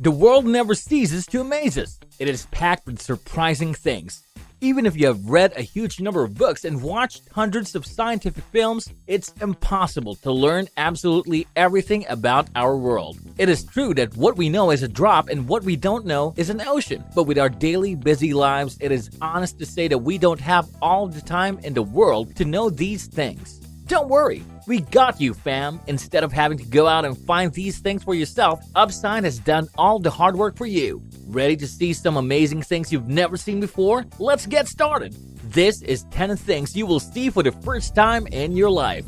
The world never ceases to amaze us. It is packed with surprising things. Even if you have read a huge number of books and watched hundreds of scientific films, it's impossible to learn absolutely everything about our world. It is true that what we know is a drop and what we don't know is an ocean. But with our daily busy lives, it is honest to say that we don't have all the time in the world to know these things. Don't worry, we got you, fam. Instead of having to go out and find these things for yourself, Upside has done all the hard work for you. Ready to see some amazing things you've never seen before? Let's get started. This is 10 things you will see for the first time in your life.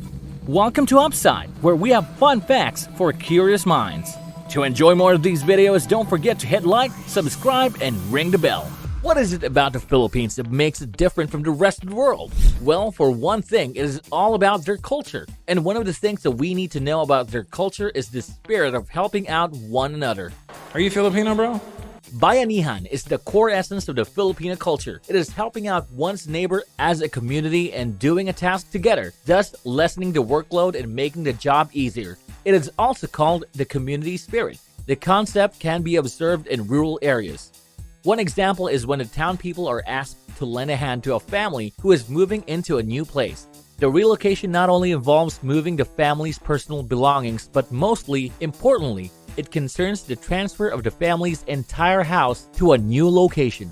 Welcome to Upside, where we have fun facts for curious minds. To enjoy more of these videos, don't forget to hit like, subscribe, and ring the bell. What is it about the Philippines that makes it different from the rest of the world? Well, for one thing, it is all about their culture. And one of the things that we need to know about their culture is the spirit of helping out one another. Are you Filipino, bro? Bayanihan is the core essence of the Filipino culture. It is helping out one's neighbor as a community and doing a task together, thus lessening the workload and making the job easier. It is also called the community spirit. The concept can be observed in rural areas. One example is when the town people are asked to lend a hand to a family who is moving into a new place. The relocation not only involves moving the family's personal belongings, but mostly, importantly, it concerns the transfer of the family's entire house to a new location.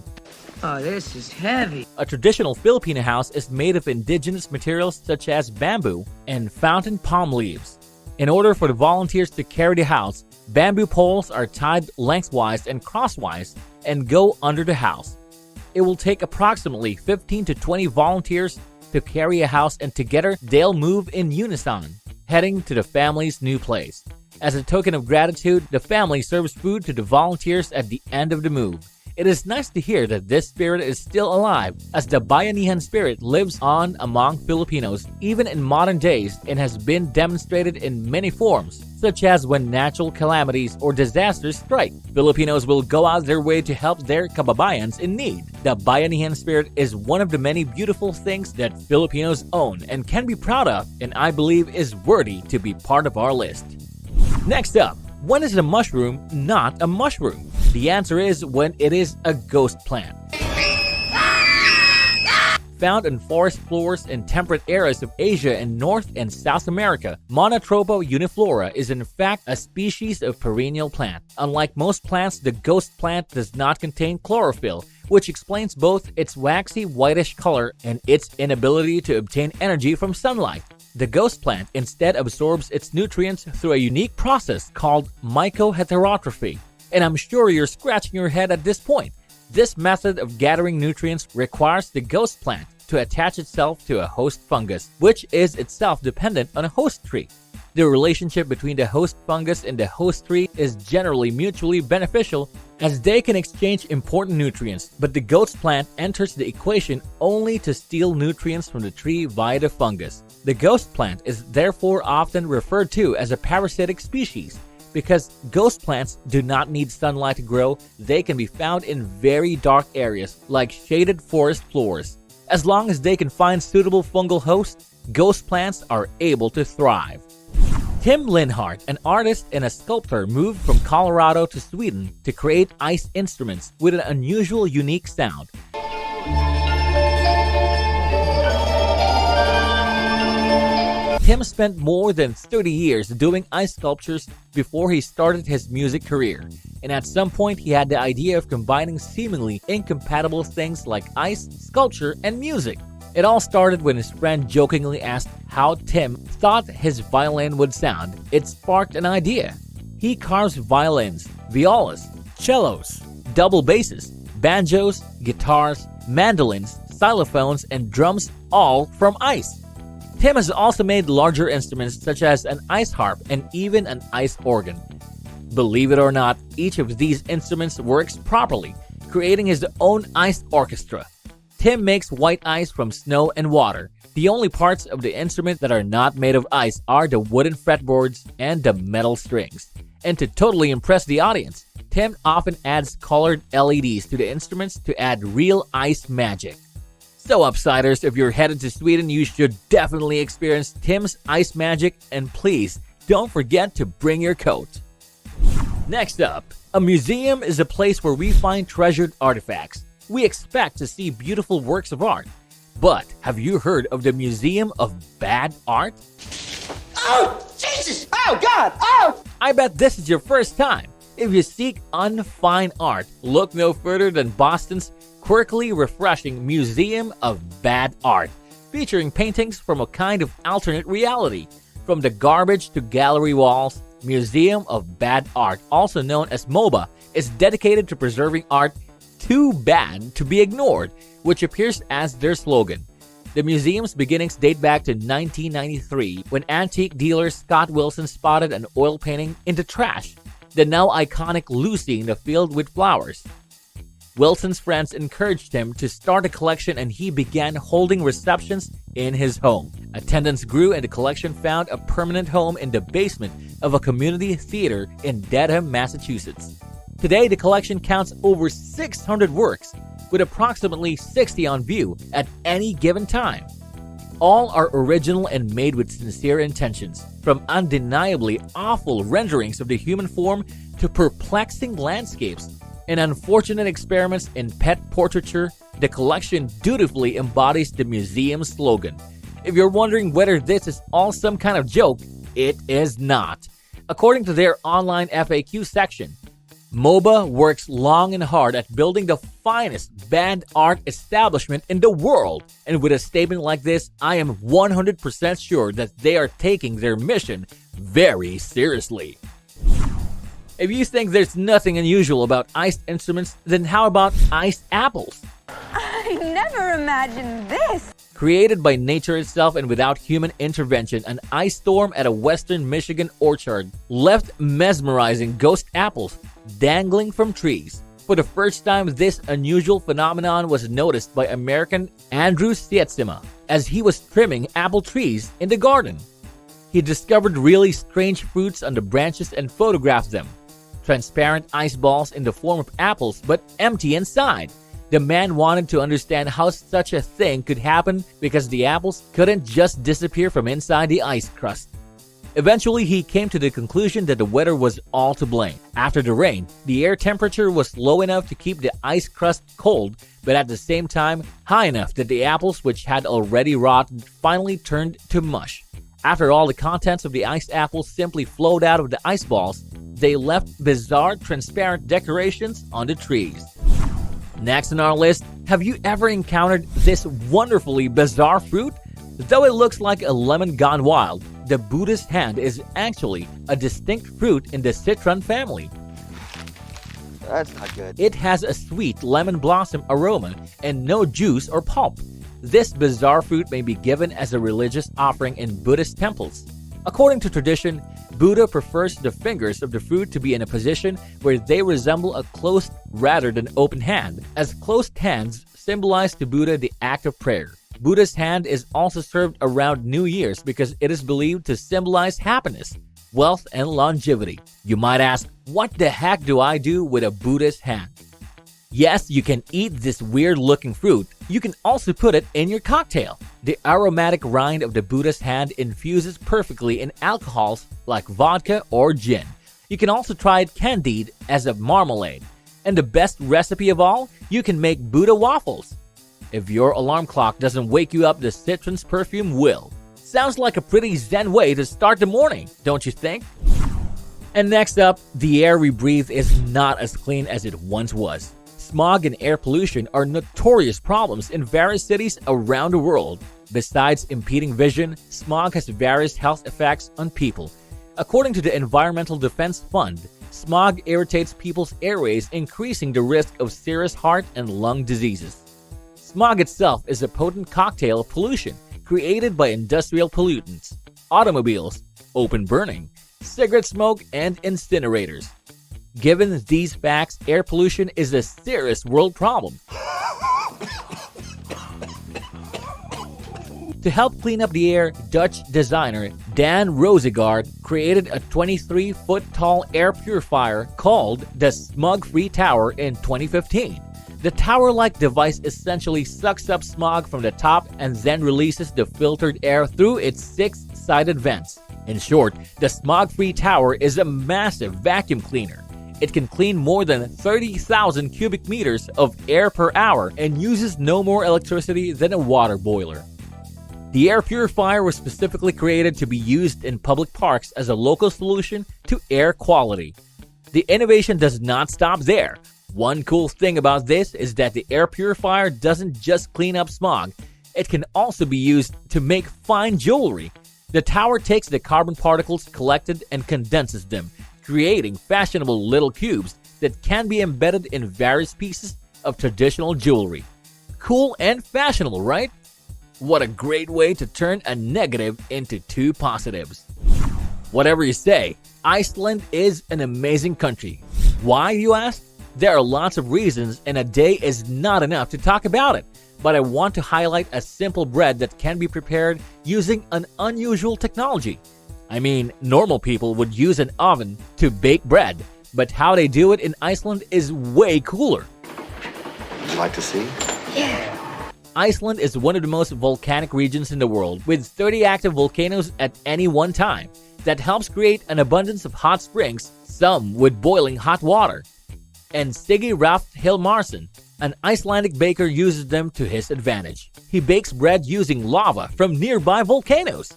Oh, this is heavy. A traditional Filipino house is made of indigenous materials such as bamboo and fountain palm leaves. In order for the volunteers to carry the house, bamboo poles are tied lengthwise and crosswise and go under the house. It will take approximately 15 to 20 volunteers to carry a house, and together they'll move in unison, heading to the family's new place. As a token of gratitude, the family serves food to the volunteers at the end of the move. It is nice to hear that this spirit is still alive, as the Bayanihan spirit lives on among Filipinos even in modern days and has been demonstrated in many forms, such as when natural calamities or disasters strike. Filipinos will go out their way to help their kababayans in need. The Bayanihan spirit is one of the many beautiful things that Filipinos own and can be proud of, and I believe is worthy to be part of our list. Next up, when is a mushroom not a mushroom? The answer is when it is a ghost plant. Found on forest floors in temperate areas of Asia and North and South America, Monotropa uniflora is in fact a species of perennial plant. Unlike most plants, the ghost plant does not contain chlorophyll, which explains both its waxy whitish color and its inability to obtain energy from sunlight. The ghost plant instead absorbs its nutrients through a unique process called mycoheterotrophy. And I'm sure you're scratching your head at this point. This method of gathering nutrients requires the ghost plant to attach itself to a host fungus, which is itself dependent on a host tree. The relationship between the host fungus and the host tree is generally mutually beneficial, as they can exchange important nutrients, but the ghost plant enters the equation only to steal nutrients from the tree via the fungus. The ghost plant is therefore often referred to as a parasitic species. Because ghost plants do not need sunlight to grow, they can be found in very dark areas like shaded forest floors. As long as they can find suitable fungal hosts, ghost plants are able to thrive. Tim Linhart, an artist and a sculptor, moved from Colorado to Sweden to create ice instruments with an unusual, unique sound. Tim spent more than 30 years doing ice sculptures before he started his music career, and at some point he had the idea of combining seemingly incompatible things like ice, sculpture, and music. It all started when his friend jokingly asked how Tim thought his violin would sound. It sparked an idea. He carves violins, violas, cellos, double basses, banjos, guitars, mandolins, xylophones, and drums, all from ice. Tim has also made larger instruments such as an ice harp and even an ice organ. Believe it or not, each of these instruments works properly, creating his own ice orchestra. Tim makes white ice from snow and water. The only parts of the instrument that are not made of ice are the wooden fretboards and the metal strings. And to totally impress the audience, Tim often adds colored LEDs to the instruments to add real ice magic. So Upsiders, if you're headed to Sweden, you should definitely experience Tim's ice magic, and please don't forget to bring your coat. Next up, A museum is a place where we find treasured artifacts. We expect to see beautiful works of art. But have you heard of the Museum of Bad Art? Oh, Jesus! Oh, God! Oh! I bet this is your first time. If you seek unfine art, look no further than Boston's quirkily refreshing Museum of Bad Art, featuring paintings from a kind of alternate reality. From the garbage to gallery walls, Museum of Bad Art, also known as MOBA, is dedicated to preserving art too bad to be ignored, which appears as their slogan. The museum's beginnings date back to 1993, when antique dealer Scott Wilson spotted an oil painting in the trash, the now iconic Lucy in the Field with Flowers. Wilson's friends encouraged him to start a collection, and he began holding receptions in his home. Attendance grew, and the collection found a permanent home in the basement of a community theater in Dedham, Massachusetts. Today, the collection counts over 600 works, with approximately 60 on view at any given time. All are original and made with sincere intentions, from undeniably awful renderings of the human form to perplexing landscapes and unfortunate experiments in pet portraiture. The collection dutifully embodies the museum's slogan. If you're wondering whether this is all some kind of joke, it is not. According to their online FAQ section, MOBA works long and hard at building the finest bad art establishment in the world. And with a statement like this, I am 100% sure that they are taking their mission very seriously. If you think there's nothing unusual about iced instruments, then how about iced apples? I never imagined this! Created by nature itself and without human intervention, an ice storm at a western Michigan orchard left mesmerizing ghost apples dangling from trees. For the first time, this unusual phenomenon was noticed by American Andrew Sietsema as he was trimming apple trees in the garden. He discovered really strange fruits on the branches and photographed them. Transparent ice balls in the form of apples, but empty inside. The man wanted to understand how such a thing could happen because the apples couldn't just disappear from inside the ice crust. Eventually, he came to the conclusion that the weather was all to blame. After the rain, the air temperature was low enough to keep the ice crust cold, but at the same time high enough that the apples, which had already rotted, finally turned to mush. After all the contents of the iced apples simply flowed out of the ice balls, they left bizarre transparent decorations on the trees. Next on our list, have you ever encountered this wonderfully bizarre fruit? Though it looks like a lemon gone wild, the Buddha's hand is actually a distinct fruit in the citron family. That's not good. It has a sweet lemon blossom aroma and no juice or pulp. This bizarre fruit may be given as a religious offering in Buddhist temples. According to tradition, Buddha prefers the fingers of the fruit to be in a position where they resemble a closed rather than open hand, as closed hands symbolize to Buddha the act of prayer. Buddha's hand is also served around New Year's because it is believed to symbolize happiness, wealth, and longevity. You might ask, what the heck do I do with a Buddha's hand? Yes, you can eat this weird-looking fruit. You can also put it in your cocktail. The aromatic rind of the Buddha's hand infuses perfectly in alcohols like vodka or gin. You can also try it candied as a marmalade. And the best recipe of all, you can make Buddha waffles. If your alarm clock doesn't wake you up, the citron's perfume will. Sounds like a pretty zen way to start the morning, don't you think? And next up, the air we breathe is not as clean as it once was. Smog and air pollution are notorious problems in various cities around the world. Besides impeding vision, smog has various health effects on people. According to the Environmental Defense Fund, smog irritates people's airways, increasing the risk of serious heart and lung diseases. Smog itself is a potent cocktail of pollution created by industrial pollutants, automobiles, open burning, cigarette smoke, and incinerators. Given these facts, air pollution is a serious world problem. To help clean up the air, Dutch designer Dan Rosegaard created a 23-foot-tall air purifier called the Smog-Free Tower in 2015. The tower-like device essentially sucks up smog from the top and then releases the filtered air through its 6-sided vents. In short, the Smog-Free Tower is a massive vacuum cleaner. It can clean more than 30,000 cubic meters of air per hour and uses no more electricity than a water boiler. The air purifier was specifically created to be used in public parks as a local solution to air quality. The innovation does not stop there. One cool thing about this is that the air purifier doesn't just clean up smog, it can also be used to make fine jewelry. The tower takes the carbon particles collected and condenses them, creating fashionable little cubes that can be embedded in various pieces of traditional jewelry. Cool and fashionable, right? What a great way to turn a negative into two positives. Whatever you say, Iceland is an amazing country. Why, you ask? There are lots of reasons, and a day is not enough to talk about it. But I want to highlight a simple bread that can be prepared using an unusual technology. I mean, normal people would use an oven to bake bread, but how they do it in Iceland is way cooler. Would you like to see? Iceland is one of the most volcanic regions in the world, with 30 active volcanoes at any one time. That helps create an abundance of hot springs, some with boiling hot water. And Siggy Raft Hilmarsson, an Icelandic baker, uses them to his advantage. He bakes bread using lava from nearby volcanoes.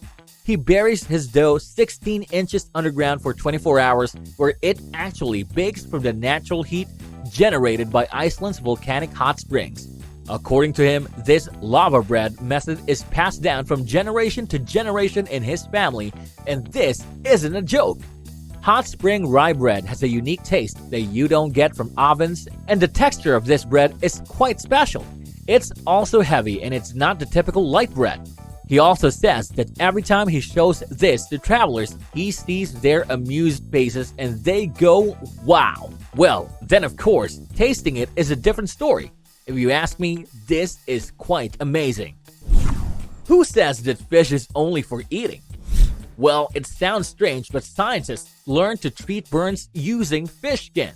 He buries his dough 16 inches underground for 24 hours, where it actually bakes from the natural heat generated by Iceland's volcanic hot springs. According to him, this lava bread method is passed down from generation to generation in his family, and this isn't a joke. Hot spring rye bread has a unique taste that you don't get from ovens, and the texture of this bread is quite special. It's also heavy, and it's not the typical light bread. He also says that every time he shows this to travelers, he sees their amused faces and they go, wow. Well, then of course, tasting it is a different story. If you ask me, this is quite amazing. Who says that fish is only for eating? Well, it sounds strange, but scientists learned to treat burns using fish skin.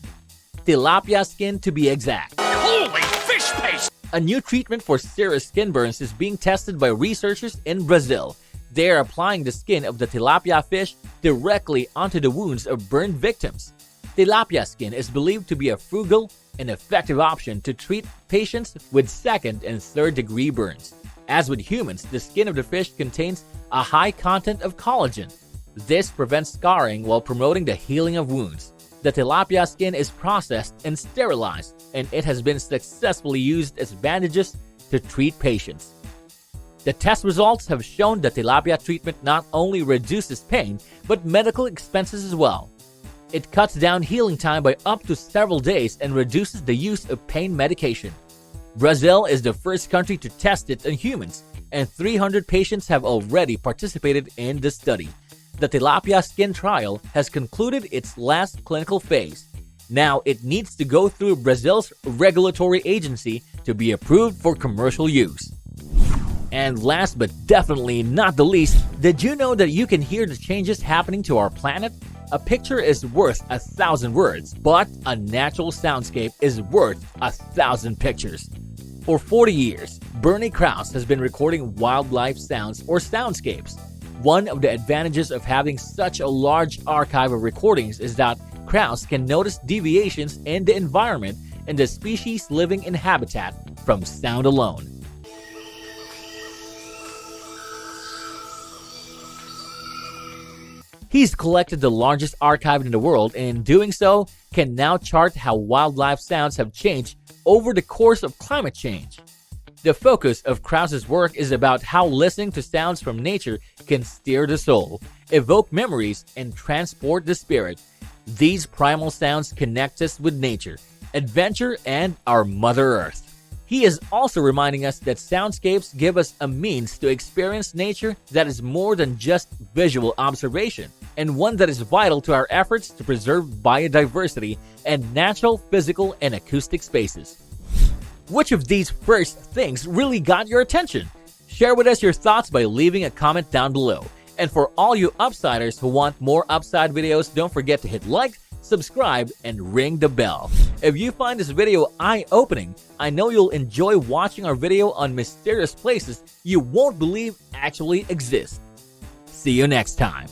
Tilapia skin to be exact. Holy fish paste! A new treatment for serious skin burns is being tested by researchers in Brazil. They are applying the skin of the tilapia fish directly onto the wounds of burned victims. Tilapia skin is believed to be a frugal and effective option to treat patients with second and third degree burns. As with humans, the skin of the fish contains a high content of collagen. This prevents scarring while promoting the healing of wounds. The tilapia skin is processed and sterilized, and it has been successfully used as bandages to treat patients. The test results have shown that tilapia treatment not only reduces pain, but medical expenses as well. It cuts down healing time by up to several days and reduces the use of pain medication. Brazil is the first country to test it in humans, and 300 patients have already participated in the study. The tilapia skin trial has concluded its last clinical phase. Now it needs to go through Brazil's regulatory agency to be approved for commercial use. And last but definitely not the least, did you know that you can hear the changes happening to our planet? A picture is worth 1,000 words, but a natural soundscape is worth 1,000 pictures. For 40 years, Bernie Krause has been recording wildlife sounds or soundscapes. One of the advantages of having such a large archive of recordings is that Krause can notice deviations in the environment and the species living in habitat from sound alone. He's collected the largest archive in the world, and in doing so, can now chart how wildlife sounds have changed over the course of climate change. The focus of Krause's work is about how listening to sounds from nature can steer the soul, evoke memories, and transport the spirit. These primal sounds connect us with nature, adventure, and our Mother Earth. He is also reminding us that soundscapes give us a means to experience nature that is more than just visual observation, and one that is vital to our efforts to preserve biodiversity and natural, physical, and acoustic spaces. Which of these first things really got your attention? Share with us your thoughts by leaving a comment down below. And for all you Upsiders who want more Upside videos, don't forget to hit like, subscribe, and ring the bell. If you find this video eye-opening, I know you'll enjoy watching our video on mysterious places you won't believe actually exist. See you next time.